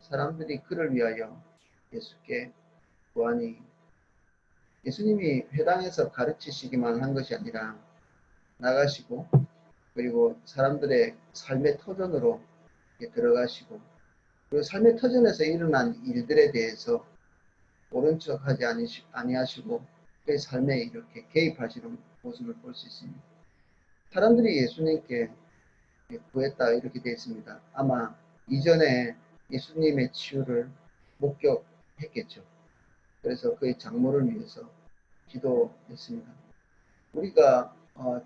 사람들이 그를 위하여 예수께 구하니 예수님이 회당에서 가르치시기만 한 것이 아니라 나가시고 그리고 사람들의 삶의 터전으로 들어가시고 그리고 삶의 터전에서 일어난 일들에 대해서 모른 척하지 아니하시고 그의 삶에 이렇게 개입하시는 모습을 볼 수 있습니다. 사람들이 예수님께 구했다 이렇게 되어 있습니다. 아마 이전에 예수님의 치유를 목격했겠죠. 그래서 그의 장모를 위해서 기도했습니다. 우리가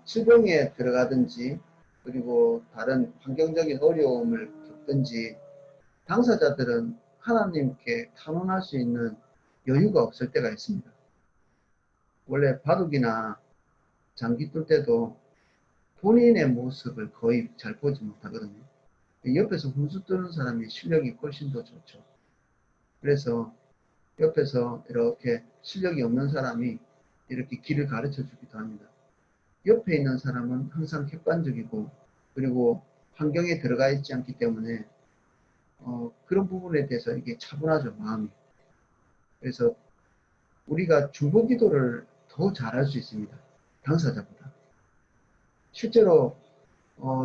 질병에 들어가든지 그리고 다른 환경적인 어려움을 겪든지 당사자들은 하나님께 탄원할 수 있는 여유가 없을 때가 있습니다. 원래 바둑이나 장기 뚫 때도 본인의 모습을 거의 잘 보지 못하거든요. 옆에서 훈수 뜨는 사람이 실력이 훨씬 더 좋죠. 그래서 옆에서 이렇게 실력이 없는 사람이 이렇게 길을 가르쳐 주기도 합니다. 옆에 있는 사람은 항상 객관적이고 그리고 환경에 들어가 있지 않기 때문에 그런 부분에 대해서 이게 차분하죠, 마음이. 그래서 우리가 중보 기도를 더 잘할 수 있습니다. 당사자보다. 실제로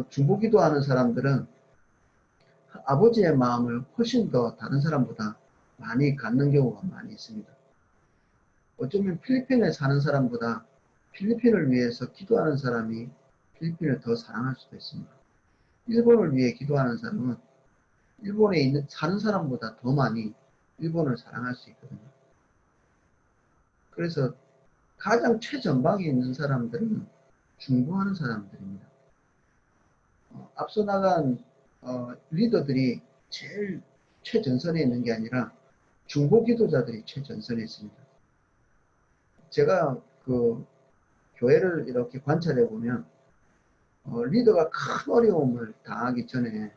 중보 기도하는 사람들은 아버지의 마음을 훨씬 더 다른 사람보다 많이 갖는 경우가 많이 있습니다. 어쩌면 필리핀에 사는 사람보다 필리핀을 위해서 기도하는 사람이 필리핀을 더 사랑할 수도 있습니다. 일본을 위해 기도하는 사람은 일본에 사는 사람보다 더 많이 일본을 사랑할 수 있거든요. 그래서 가장 최전방에 있는 사람들은 중보하는 사람들입니다. 앞서 나간 리더들이 제일 최전선에 있는 게 아니라 중보 기도자들이 최전선에 있습니다. 제가 그 교회를 이렇게 관찰해 보면 리더가 큰 어려움을 당하기 전에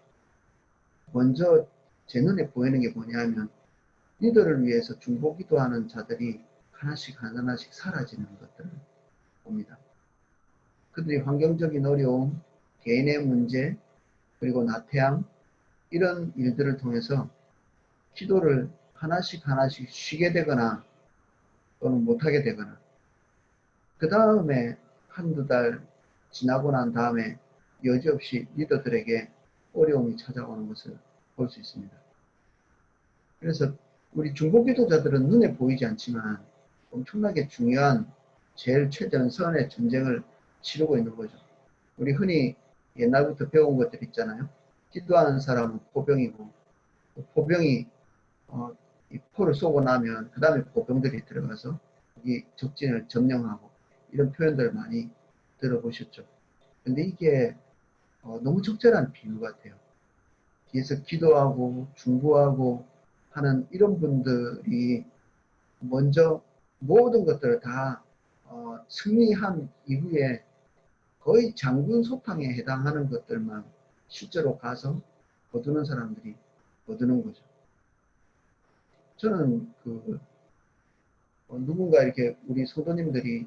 먼저 제 눈에 보이는 게 뭐냐면 리더를 위해서 중보 기도하는 자들이 하나씩 하나씩 사라지는 것들을 봅니다. 그들이 환경적인 어려움, 개인의 문제, 그리고 나태함 이런 일들을 통해서 기도를 하나씩 하나씩 쉬게 되거나 또는 못하게 되거나 그 다음에 한두 달 지나고 난 다음에 여지없이 리더들에게 어려움이 찾아오는 것을 볼 수 있습니다. 그래서 우리 중보 기도자들은 눈에 보이지 않지만 엄청나게 중요한 제일 최전선의 전쟁을 치르고 있는 거죠. 우리 흔히 옛날부터 배운 것들 있잖아요. 기도하는 사람은 포병이고 포병이 이 포를 쏘고 나면 그 다음에 포병들이 들어가서 이 적진을 점령하고 이런 표현들 많이 들어보셨죠. 근데 이게 너무 적절한 비유 같아요. 뒤에서 기도하고 중보하고 하는 이런 분들이 먼저 모든 것들을 다 승리한 이후에 거의 장군 소탕에 해당하는 것들만 실제로 가서 거두는 사람들이 거두는 거죠. 저는 누군가 이렇게 우리 성도님들이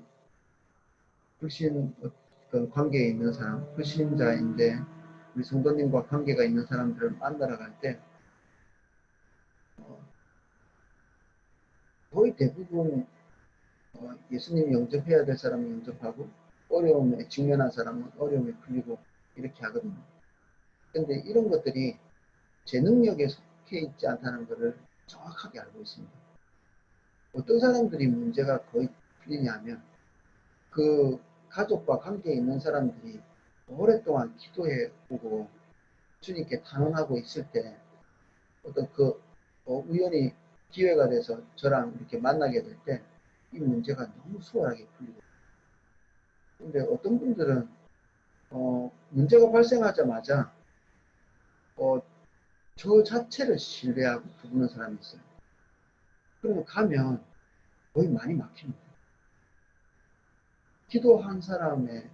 불신 어떤 관계에 있는 사람, 불신자인데 우리 성도님과 관계가 있는 사람들을 만나러 갈 때 거의 대부분 예수님 영접해야 될 사람은 영접하고 어려움에 직면한 사람은 어려움에 풀리고 이렇게 하거든요. 근데 이런 것들이 제 능력에 속해 있지 않다는 것을 정확하게 알고 있습니다. 어떤 사람들이 문제가 거의 풀리냐면 그 가족과 관계에 있는 사람들이 오랫동안 기도해 오고 주님께 탄원하고 있을 때 어떤 우연히 기회가 돼서 저랑 이렇게 만나게 될 때 이 문제가 너무 수월하게 풀리고 근데 어떤 분들은 문제가 발생하자마자 저 자체를 신뢰하고 부르는 사람이 있어요. 그러면 가면 거의 많이 막힙니다. 기도한 사람의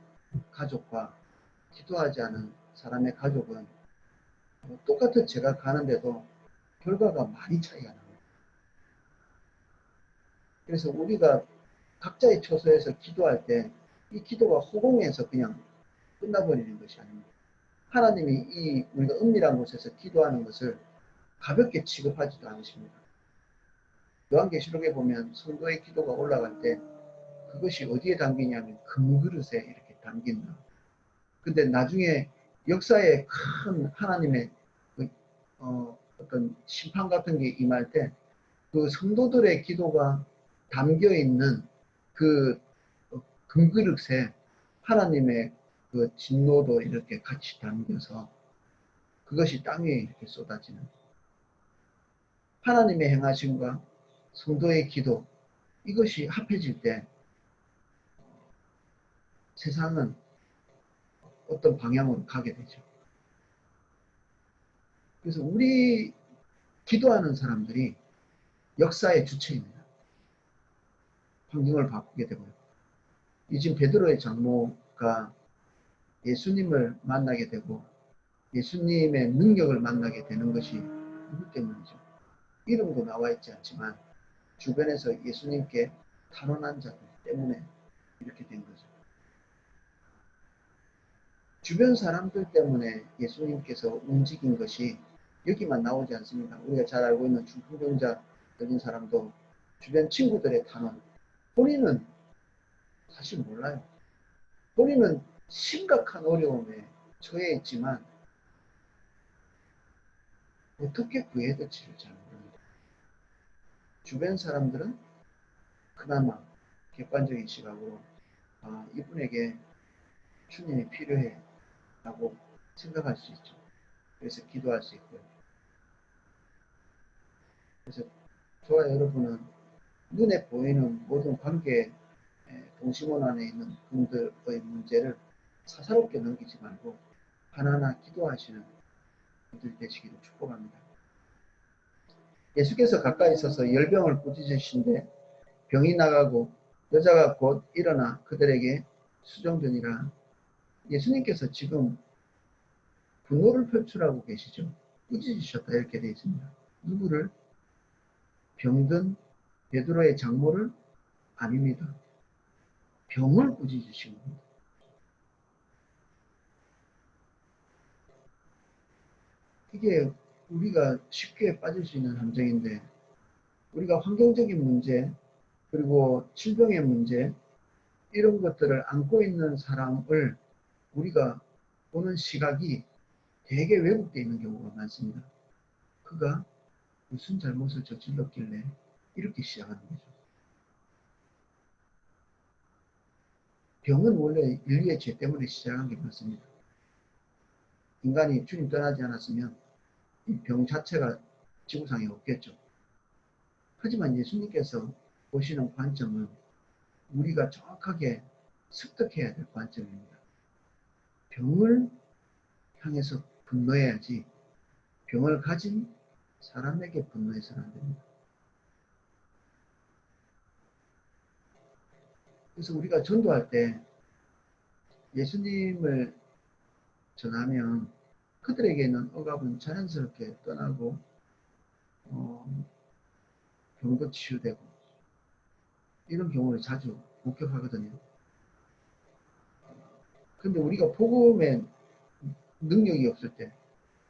가족과 기도하지 않은 사람의 가족은 똑같은 제가 가는데도 결과가 많이 차이가 납니다. 그래서 우리가 각자의 처소에서 기도할 때 이 기도가 허공에서 그냥 끝나버리는 것이 아닙니다. 하나님이 이 우리가 은밀한 곳에서 기도하는 것을 가볍게 취급하지도 않으십니다. 요한계시록에 보면 성도의 기도가 올라갈 때 그것이 어디에 담기냐면 금그릇에 이렇게 담긴다. 근데 나중에 역사에 큰 하나님의 어떤 심판 같은 게 임할 때 그 성도들의 기도가 담겨 있는 그 금그릇에 하나님의 그 진노도 이렇게 같이 담겨서 그것이 땅 위에 이렇게 쏟아지는 하나님의 행하심과 성도의 기도 이것이 합해질 때 세상은 어떤 방향으로 가게 되죠. 그래서 우리 기도하는 사람들이 역사의 주체입니다. 환경을 바꾸게 되고요. 이 지금 베드로의 장모가 예수님을 만나게 되고 예수님의 능력을 만나게 되는 것이 누구 때문이죠? 이름도 나와 있지 않지만 주변에서 예수님께 탄원한 자들 때문에 이렇게 된 거죠. 주변 사람들 때문에 예수님께서 움직인 것이 여기만 나오지 않습니다. 우리가 잘 알고 있는 중풍병자 걸린 사람도 주변 친구들의 탄원. 본인은 사실 몰라요. 본인은 심각한 어려움에 처해 있지만 어떻게 구해야 될지를 잘 모릅니다. 주변 사람들은 그나마 객관적인 시각으로 이분에게 주님이 필요해 라고 생각할 수 있죠. 그래서 기도할 수 있고요. 그래서 저와 여러분은 눈에 보이는 모든 관계 동심원 안에 있는 분들의 문제를 사사롭게 넘기지 말고 하나하나 기도하시는 분들 되시기를 축복합니다. 예수께서 가까이 있어서 열병을 꾸짖으신데 병이 나가고 여자가 곧 일어나 그들에게 수종되니라. 예수님께서 지금 분노를 표출하고 계시죠. 꾸짖으셨다 이렇게 되어 있습니다. 누구를? 병든 베드로의 장모를? 아닙니다. 병을 꾸짖으신 겁니다. 이게 우리가 쉽게 빠질 수 있는 함정인데 우리가 환경적인 문제 그리고 질병의 문제 이런 것들을 안고 있는 사람을 우리가 보는 시각이 되게 왜곡되어 있는 경우가 많습니다. 그가 무슨 잘못을 저질렀길래 이렇게 시작하는 거죠. 병은 원래 인류의 죄 때문에 시작한 게 맞습니다. 인간이 주님 떠나지 않았으면 이 병 자체가 지구상에 없겠죠. 하지만 예수님께서 보시는 관점은 우리가 정확하게 습득해야 될 관점입니다. 병을 향해서 분노해야지 병을 가진 사람에게 분노해서는 안 됩니다. 그래서 우리가 전도할 때 예수님을 전하면 그들에게는 억압은 자연스럽게 떠나고 병도 치유되고 이런 경우를 자주 목격하거든요. 근데 우리가 복음의 능력이 없을 때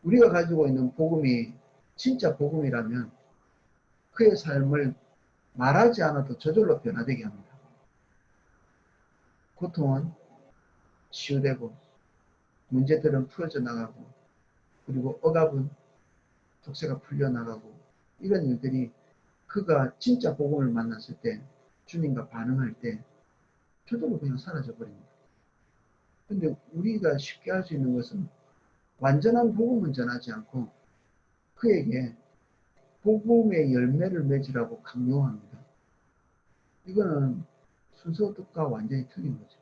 우리가 가지고 있는 복음이 진짜 복음이라면 그의 삶을 말하지 않아도 저절로 변화되게 합니다. 고통은 치유되고 문제들은 풀어져 나가고 그리고 억압은 독세가 풀려나가고 이런 일들이 그가 진짜 복음을 만났을 때 주님과 반응할 때 저절로 그냥 사라져 버립니다. 근데 우리가 쉽게 할 수 있는 것은 완전한 복음은 전하지 않고 그에게 복음의 열매를 맺으라고 강요합니다. 이거는 순서 뜻과 완전히 틀린 거죠.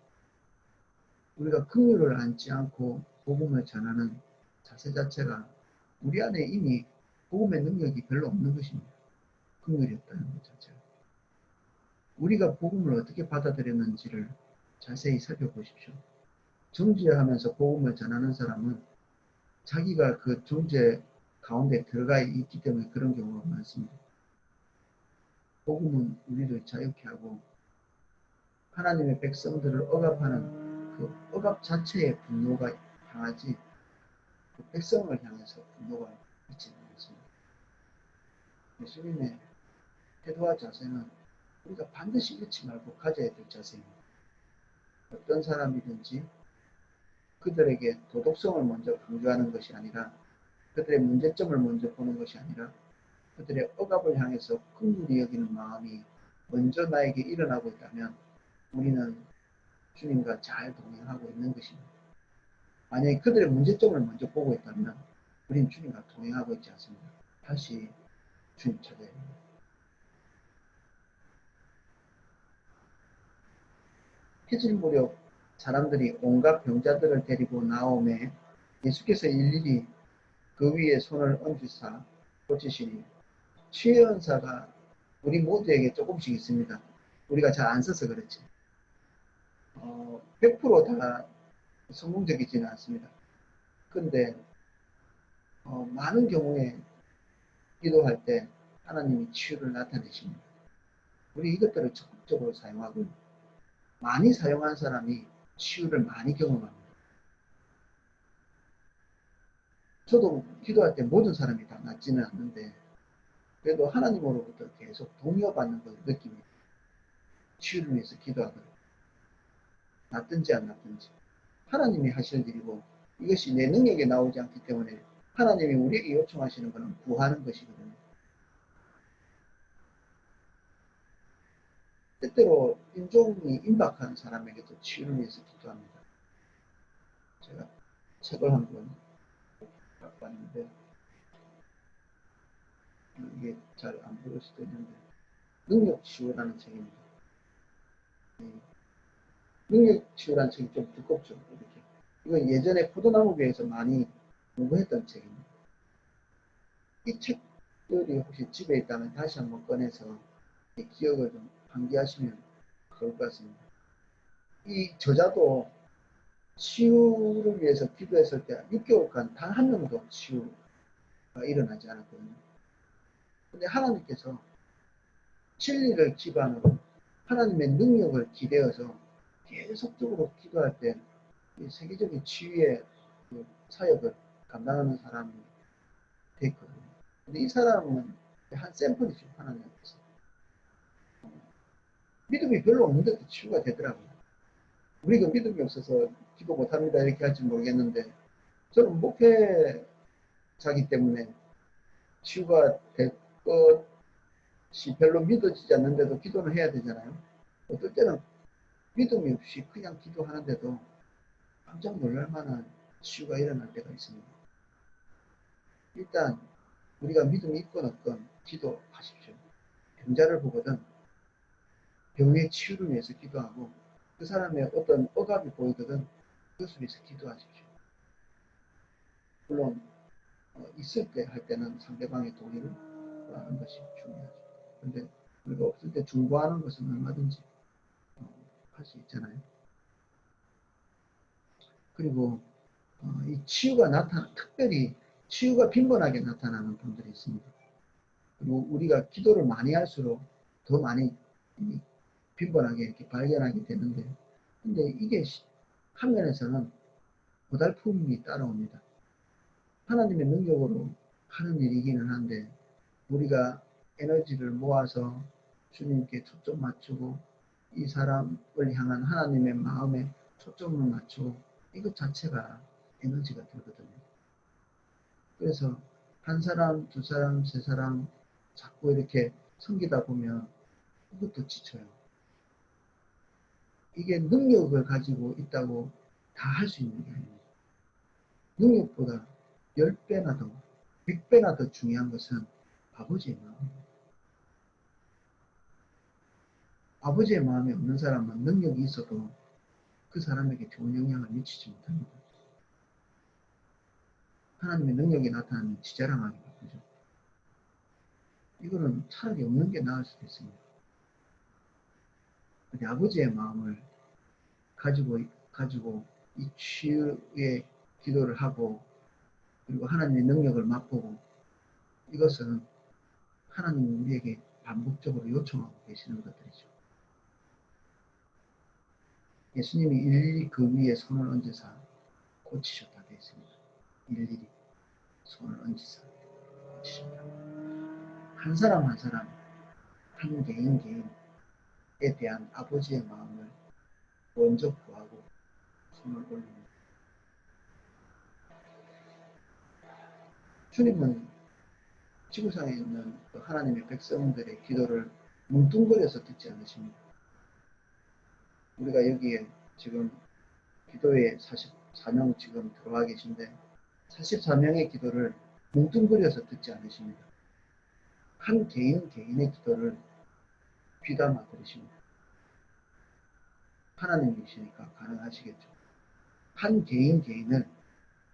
우리가 긍휼을 안지 않고 복음을 전하는 자세 자체가 우리 안에 이미 복음의 능력이 별로 없는 것입니다. 긍휼이 없다는 것 자체가. 우리가 복음을 어떻게 받아들였는지를 자세히 살펴보십시오. 정죄하면서 복음을 전하는 사람은 자기가 그 정죄 가운데 들어가 있기 때문에 그런 경우가 많습니다. 복음은 우리를 자유케 하고 하나님의 백성들을 억압하는 그 억압 자체의 분노가 향하지 그 백성을 향해서 분노가 있지 않습니다. 예수님의 태도와 자세는 우리가 반드시 잃지 말고 가져야 될 자세입니다. 어떤 사람이든지 그들에게 도덕성을 먼저 강조하는 것이 아니라, 그들의 문제점을 먼저 보는 것이 아니라, 그들의 억압을 향해서 긍휼히 여기는 마음이 먼저 나에게 일어나고 있다면 우리는 주님과 잘 동행하고 있는 것입니다. 만약에 그들의 문제점을 먼저 보고 있다면 우리는 주님과 동행하고 있지 않습니다. 다시 주님 찾아야 합니다. 해질 무렵 사람들이 온갖 병자들을 데리고 나오매 예수께서 일일이 그 위에 손을 얹으사 고치시니, 치유 은사가 우리 모두에게 조금씩 있습니다. 우리가 잘 안 써서 그렇지. 100%다 성공적이지는 않습니다. 그런데 많은 경우에 기도할 때 하나님이 치유를 나타내십니다. 우리 이것들을 적극적으로 사용하고, 많이 사용한 사람이 치유를 많이 경험합니다. 저도 기도할 때 모든 사람이 다 낫지는 않는데 그래도 하나님으로부터 계속 동요받는 걸 느낍니다. 치유를 위해서 기도하거든요. 낫든지 안 낫든지 하나님이 하실 일이고, 이것이 내 능력에 나오지 않기 때문에 하나님이 우리에게 요청하시는 것은 구하는 것이거든요. 때때로 인종이 임박한 사람에게도 치유를 위해서 기도합니다. 제가 책을 한권 갖고 왔는데 이게 잘 안 보일 수도 있는데, 능력치유라는 책입니다. 능력치유라는 책이 좀 두껍죠. 이렇게. 이건 예전에 포도나무교회에서 많이 공부했던 책입니다. 이 책들이 혹시 집에 있다면 다시 한번 꺼내서 기억을 좀 환기하시면 좋을 것 같습니다. 이 저자도 치유를 위해서 기도했을 때 6개월간 단 한 명도 치유가 일어나지 않았거든요. 근데 하나님께서 진리를 기반으로 하나님의 능력을 기대어서 계속적으로 기도할 때 세계적인 치유의 그 사역을 감당하는 사람이 됐거든요. 근데 이 사람은 한 샘플이죠. 하나님 앞에서. 믿음이 별로 없는데도 치유가 되더라고요. 우리가 믿음이 없어서 기도 못합니다 이렇게 할지 모르겠는데, 저는 목회자기 때문에 치유가 될 것이 별로 믿어지지 않는데도 기도는 해야 되잖아요. 어떨 때는 믿음이 없이 그냥 기도하는데도 깜짝 놀랄 만한 치유가 일어날 때가 있습니다. 일단 우리가 믿음이 있건 없건 기도하십시오. 병자를 보거든 병의 치유를 위해서 기도하고, 그 사람의 어떤 억압이 보이거든 그것을 위해서 기도하십시오. 물론 있을 때 할 때는 상대방의 동의를 구하는 것이 중요하죠. 그런데 우리가 없을 때 중보하는 것은 얼마든지 할 수 있잖아요. 그리고 이 치유가 특별히 치유가 빈번하게 나타나는 분들이 있습니다. 그리고 우리가 기도를 많이 할수록 더 많이 빈번하게 이렇게 발견하게 되는데, 근데 이게 한 면에서는 고달픔이 따라옵니다. 하나님의 능력으로 하는 일이기는 한데 우리가 에너지를 모아서 주님께 초점 맞추고 이 사람을 향한 하나님의 마음에 초점을 맞추고 이것 자체가 에너지가 들거든요. 그래서 한 사람, 두 사람, 세 사람 자꾸 이렇게 섬기다 보면 그것도 지쳐요. 이게 능력을 가지고 있다고 다 할 수 있는 게 아닙니다. 능력보다 10배나 더, 100배나 더 중요한 것은 아버지의 마음입니다. 아버지의 마음이 없는 사람은 능력이 있어도 그 사람에게 좋은 영향을 미치지 못합니다. 하나님의 능력이 나타나면 지자랑하기 바쁘죠. 이거는 차라리 없는 게 나을 수도 있습니다. 근데 아버지의 마음을 가지고 이 치유의 기도를 하고 그리고 하나님의 능력을 맛보고, 이것은 하나님이 우리에게 반복적으로 요청하고 계시는 것들이죠. 예수님이 일일이 그 위에 손을 얹으사 고치셨다 되어 있습니다. 일일이 손을 얹으사 고치셨다. 한 사람 한 사람, 한 개인 개인에 대한 아버지의 마음을 먼저 구하고 손을 올립니다. 주님은 지구상에 있는 하나님의 백성들의 기도를 뭉뚱그려서 듣지 않으십니다. 우리가 여기에 지금 기도에 44명 지금 들어와 계신데 44명의 기도를 뭉뚱그려서 듣지 않으십니다. 한 개인 개인의 기도를 귀담아 들으십니다. 하나님이시니까 가능하시겠죠. 한 개인 개인을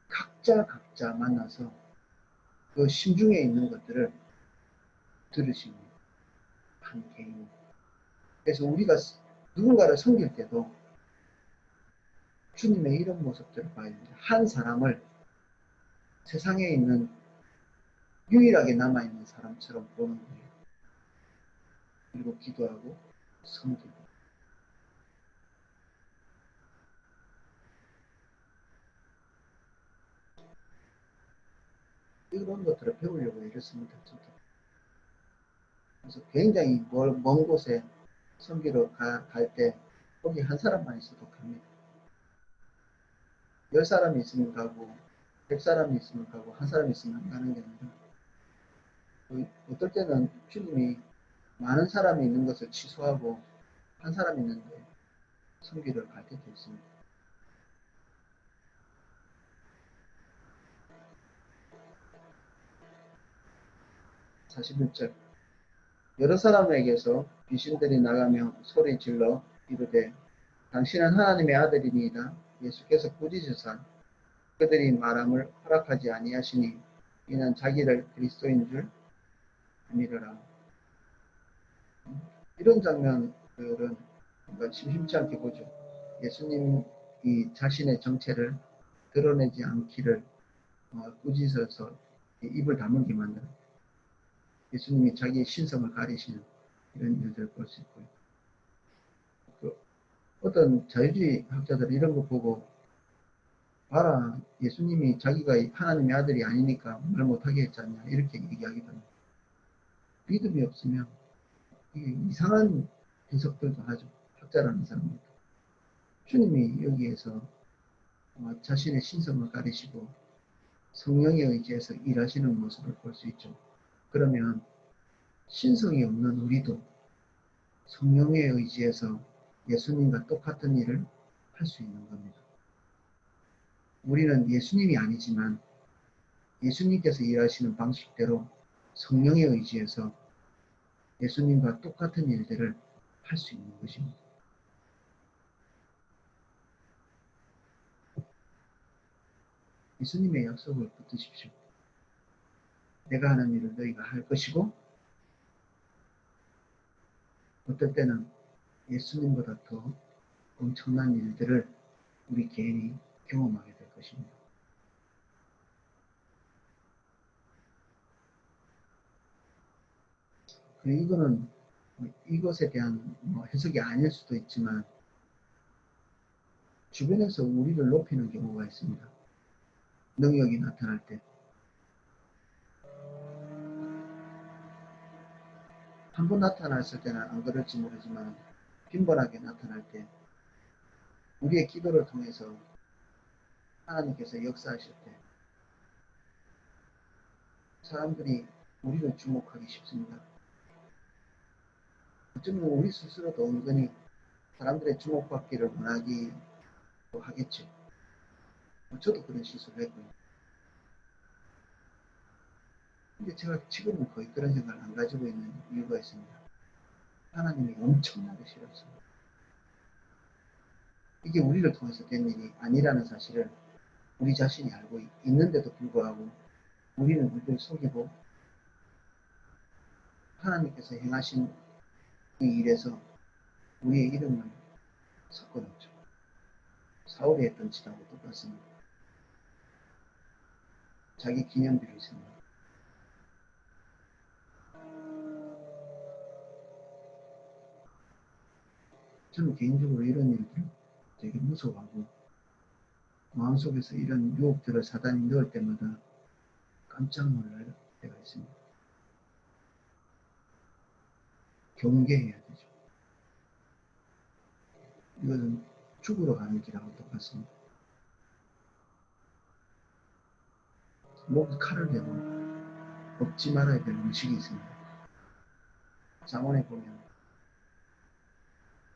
각자 만나서 그 심중에 있는 것들을 들으십니다. 한 개인. 그래서 우리가 누군가를 섬길 때도 주님의 이런 모습들을 봐야 됩니다. 한 사람을 세상에 있는 유일하게 남아있는 사람처럼 보는 거예요. 그리고 기도하고 섬기고. 이런 것들을 배우려고 이랬습니다. 저도. 그래서 굉장히 먼 곳에 섬기러 갈 때 거기 한 사람만 있어도 갑니다. 10사람이 있으면 가고 100사람이 있으면 가고 한 사람이 있으면 안 가는 게 아니라 어떨 때는 주님이 많은 사람이 있는 것을 취소하고 한 사람이 있는데 섬기러 갈 때도 있습니다. 41절 여러 사람에게서 귀신들이 나가며 소리 질러 이르되 당신은 하나님의 아들이니이다. 예수께서 꾸짖으사 그들이 말함을 허락하지 아니하시니 이는 자기를 그리스도인 줄 아니라. 이런 장면들은 뭔가 심심치 않게 보죠. 예수님이 자신의 정체를 드러내지 않기를 꾸짖어서 입을 다물게 만드는 예수님이 자기의 신성을 가리시는 이런 일들을 볼 수 있고요. 어떤 자유주의 학자들은 이런 거 보고 봐라 예수님이 자기가 하나님의 아들이 아니니까 말 못하게 했잖냐 이렇게 얘기하기도 합니다. 믿음이 없으면 이상한 해석들도 하죠. 학자라는 사람들. 주님이 여기에서 자신의 신성을 가리시고 성령에 의지해서 일하시는 모습을 볼 수 있죠. 그러면 신성이 없는 우리도 성령에 의지해서 예수님과 똑같은 일을 할 수 있는 겁니다. 우리는 예수님이 아니지만 예수님께서 일하시는 방식대로 성령에 의지해서 예수님과 똑같은 일들을 할 수 있는 것입니다. 예수님의 약속을 붙드십시오. 내가 하는 일을 너희가 할 것이고 어떨 때는 예수님보다 더 엄청난 일들을 우리 개인이 경험하게 될 것입니다. 이거는 이것에 대한 해석이 아닐 수도 있지만 주변에서 우리를 높이는 경우가 있습니다. 능력이 나타날 때. 한 번 나타났을 때는 안 그럴지 모르지만 빈번하게 나타날 때 우리의 기도를 통해서 하나님께서 역사하실 때 사람들이 우리를 주목하기 쉽습니다. 어쩌면 우리 스스로도 은근히 사람들의 주목받기를 원하기도 하겠죠. 저도 그런 실수를 했고요. 근데 제가 지금은 거의 그런 생각을 안 가지고 있는 이유가 있습니다. 하나님이 엄청나게 싫었습니다. 이게 우리를 통해서 된 일이 아니라는 사실을 우리 자신이 알고 있는데도 불구하고 우리는 우리를 속이고 하나님께서 행하신 이 일에서 우리의 이름을 섞어놓죠. 사울이 했던 짓하고 똑같습니다. 자기 기념비를 세웁니다. 저는 개인적으로 이런 일들을 되게 무서워하고 마음속에서 이런 유혹들을 사단이 넣을 때마다 깜짝 놀랄 때가 있습니다. 경계해야 되죠. 이것은 죽으러 가는 길하고 똑같습니다. 목에 칼을 대고 먹지 말아야 될 음식이 있습니다. 잠언에 보면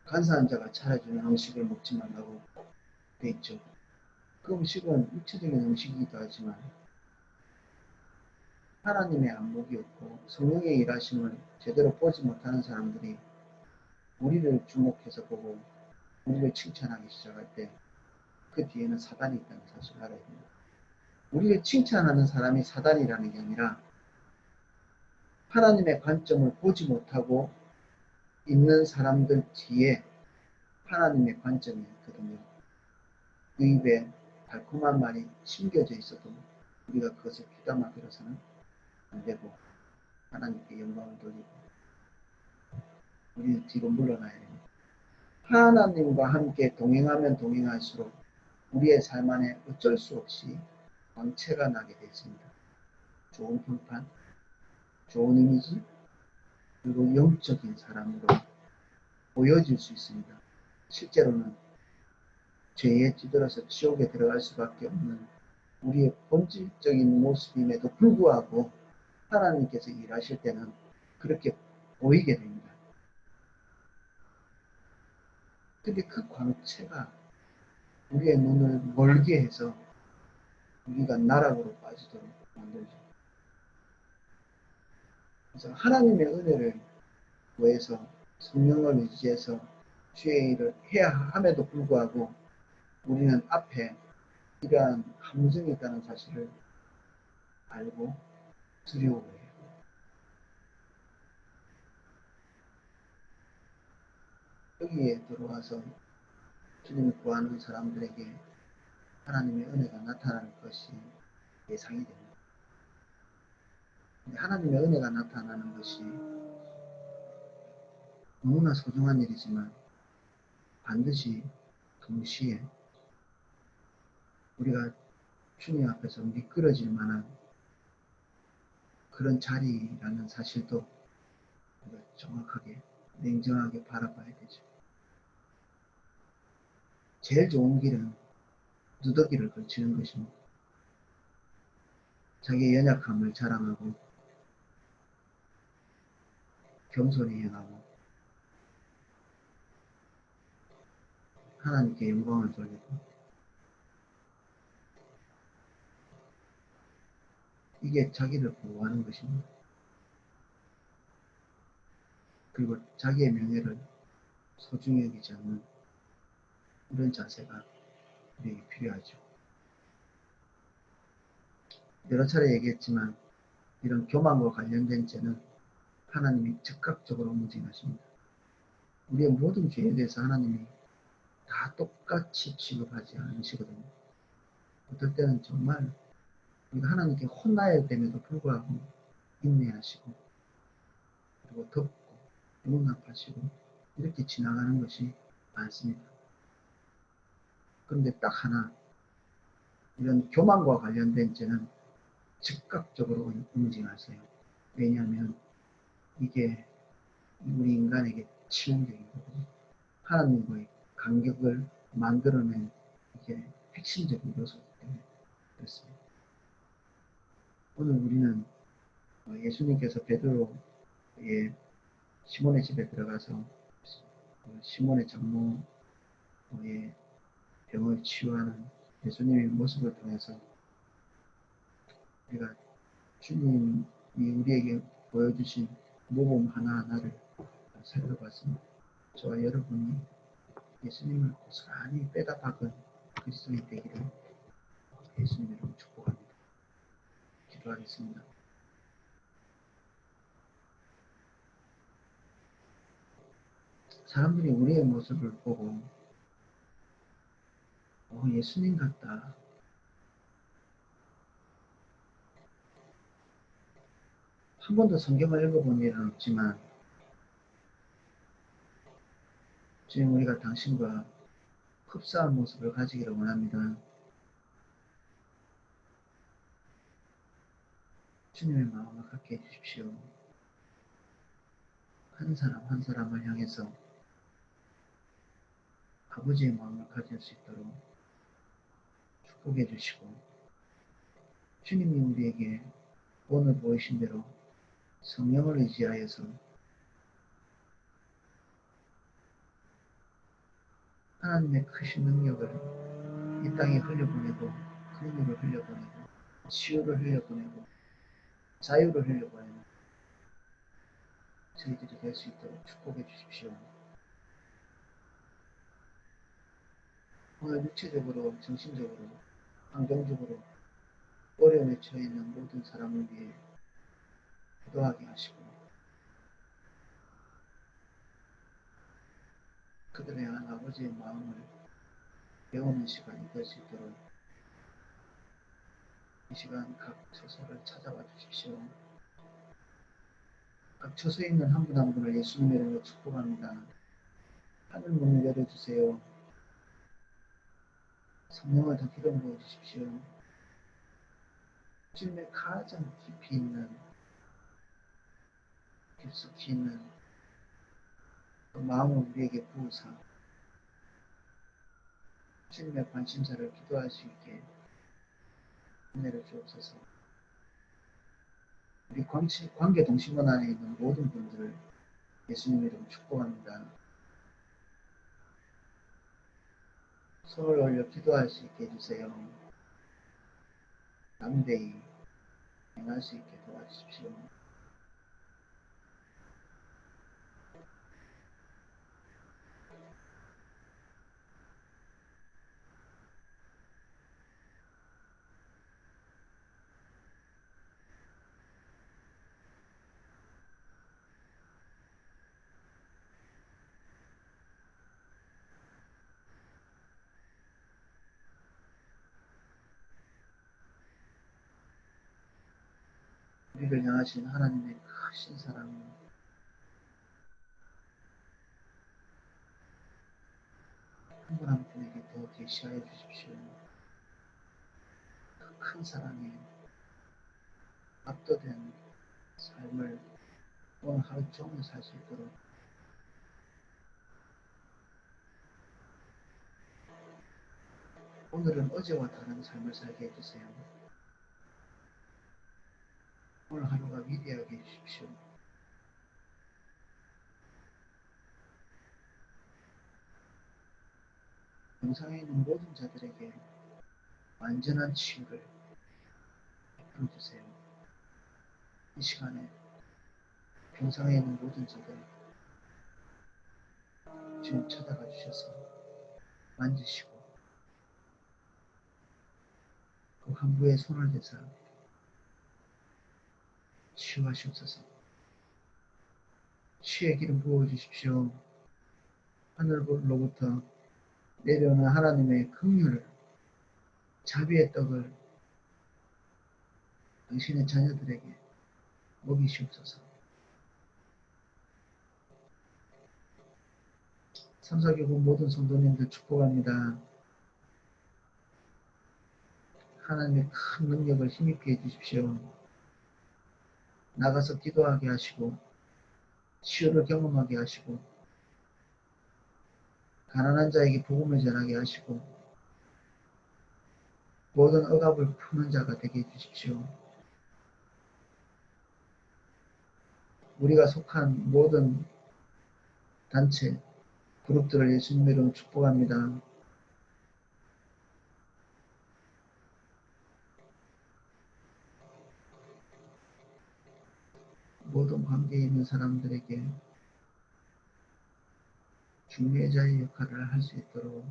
간사한 자가 차려주는 음식을 먹지 말라고 돼 있죠. 그 음식은 육체적인 음식이기도 하지만 하나님의 안목이 없고 성령의 일하심을 제대로 보지 못하는 사람들이 우리를 주목해서 보고 우리를 칭찬하기 시작할 때 그 뒤에는 사단이 있다는 사실을 알아야 됩니다. 우리를 칭찬하는 사람이 사단이라는 게 아니라 하나님의 관점을 보지 못하고 있는 사람들 뒤에 하나님의 관점이 있거든요. 그 입에 달콤한 말이 심겨져 있어도 우리가 그것을 귀담아 들어서는 안 되고 하나님께 영광을 돌리고 우리는 뒤로 물러나야 됩니다. 하나님과 함께 동행하면 동행할수록 우리의 삶 안에 어쩔 수 없이 광채가 나게 되어 있습니다. 좋은 평판, 좋은 이미지, 그리고 영적인 사람으로 보여질 수 있습니다. 실제로는 죄에 찌들어서 지옥에 들어갈 수밖에 없는 우리의 본질적인 모습임에도 불구하고 하나님께서 일하실 때는 그렇게 보이게 됩니다. 근데 그 광채가 우리의 눈을 멀게 해서 우리가 나락으로 빠지도록 만들죠. 그래서 하나님의 은혜를 구해서 성령을 의지해서 주의 일을 해야 함에도 불구하고 우리는 앞에 이러한 함정이 있다는 사실을 알고 두려워해요. 여기에 들어와서 주님을 구하는 사람들에게 하나님의 은혜가 나타나는 것이 예상이 됩니다. 하나님의 은혜가 나타나는 것이 너무나 소중한 일이지만 반드시 동시에 우리가 주님 앞에서 미끄러질 만한 그런 자리라는 사실도 우리가 정확하게 냉정하게 바라봐야 되죠. 제일 좋은 길은 누더기를 걸치는 것입니다. 자기의 연약함을 자랑하고 겸손히 행하고 하나님께 영광을 돌리고 이게 자기를 보호하는 것입니다. 그리고 자기의 명예를 소중히 여기지 않는 이런 자세가 우리에게 필요하죠. 여러 차례 얘기했지만 이런 교만과 관련된 죄는 하나님이 즉각적으로 움직이십니다. 우리의 모든 죄에 대해서 하나님이 다 똑같이 취급하지 않으시거든요. 어떨 때는 정말 우리가 하나님께 혼나야 됨에도 불구하고 인내하시고 그리고 덮고 용납하시고 이렇게 지나가는 것이 많습니다. 그런데 딱 하나 이런 교만과 관련된 죄는 즉각적으로 움직이세요. 왜냐하면 이게 우리 인간에게 치명적인 거고 하나님과의 간격을 만들어낸 이게 핵심적인 요소이기 때문에 그렇습니다. 오늘 우리는 예수님께서 베드로의 시몬의 집에 들어가서 시몬의 장모의 병을 치유하는 예수님의 모습을 통해서 우리가 주님이 우리에게 보여주신 모범 하나하나를 살펴봤습니다. 저와 여러분이 예수님을 고스란히 빼다 박은 그리스도인 되기를 예수님 이름으로 축복합니다. 기도하겠습니다. 사람들이 우리의 모습을 보고 예수님 같다. 한 번도 성경을 읽어본 일은 없지만 주님 우리가 당신과 흡사한 모습을 가지기를 원합니다. 주님의 마음을 갖게 해주십시오. 한 사람 한 사람을 향해서 아버지의 마음을 가질 수 있도록 축복해 주시고, 주님이 우리에게 오늘 보이신 대로 성령을 의지하여서 하나님의 크신 능력을 이 땅에 흘려보내고, 긍휼을 흘려보내고, 치유를 흘려보내고, 자유를 흘려보내는 저희들이 될 수 있도록 축복해 주십시오. 오늘 육체적으로, 정신적으로, 환경적으로 어려움에 처해 있는 모든 사람을 위해 기도하게 하시고, 그들을 향한 아버지의 마음을 배우는 시간이 될 수 있도록 이 시간 각 처소를 찾아와 주십시오. 각 처소에 있는 한 분 한 분을 예수님의 이름으로 축복합니다. 하늘 문을 열어주세요. 성령을 더 기름 부어 주십시오. 주님의 가장 깊이 있는, 깊숙이 있는 그 마음을 우리에게 부으사 주님의 관심사를 기도할 수 있게 은혜를 주옵소서. 우리 관계 동심원 안에 있는 모든 분들을 예수님의 이름으로 축복합니다. 손을 올려 기도할 수 있게 해주세요. 담대히 행할 수 있게 도와주십시오. 우리를 향하신 하나님의 크신 사랑을 한 분 한 분에게 더 계시하여 주십시오. 그 큰 사랑에 압도된 삶을 오늘 하루 종일 살 수 있도록 오늘은 어제와 다른 삶을 살게 해주세요. 오늘 하루가 위대하게 해주십시오. 영상에 있는 모든 자들에게 완전한 치유를 베풀어 주세요. 이 시간에 병상에 있는 모든 자들 주님 찾아가 주셔서 만지시고 그 환부에 손을 대서 치유하시옵소서. 치유의 기름 부어주십시오. 하늘로부터 내려오는 하나님의 긍휼을, 자비의 떡을 당신의 자녀들에게 먹이시옵소서. 삼사교구 모든 성도님들 축복합니다. 하나님의 큰 능력을 힘입게 해주십시오. 나가서 기도하게 하시고 치유를 경험하게 하시고 가난한 자에게 복음을 전하게 하시고 모든 억압을 푸는 자가 되게 해주십시오. 우리가 속한 모든 단체, 그룹들을 예수님의 이름으로 축복합니다. 모든 관계에 있는 사람들에게 중매자의 역할을 할 수 있도록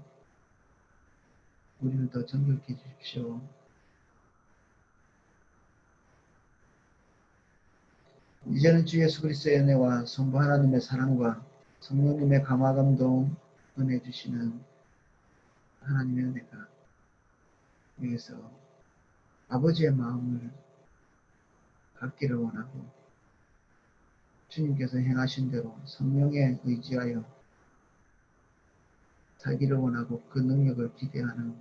우리를 더 정결케 해주십시오. 이제는 주 예수 그리스도의 은혜와 성부 하나님의 사랑과 성령님의 감화감동 은혜 주시는 하나님의 은혜가 여기서 아버지의 마음을 갖기를 원하고 주님께서 행하신 대로 성령에 의지하여 살기를 원하고 그 능력을 기대하는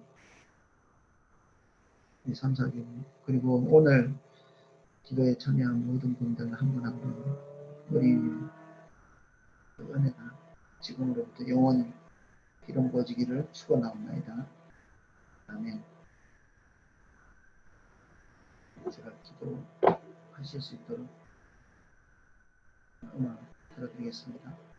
이 3,4교회 그리고 오늘 기도에 참여한 모든 분들 한 분 한 분 우리 지금으로부터 영원히 기름 부어지기를 축원하옵나이다. 아멘. 제가 기도하실 수 있도록 음악 들어드리겠습니다.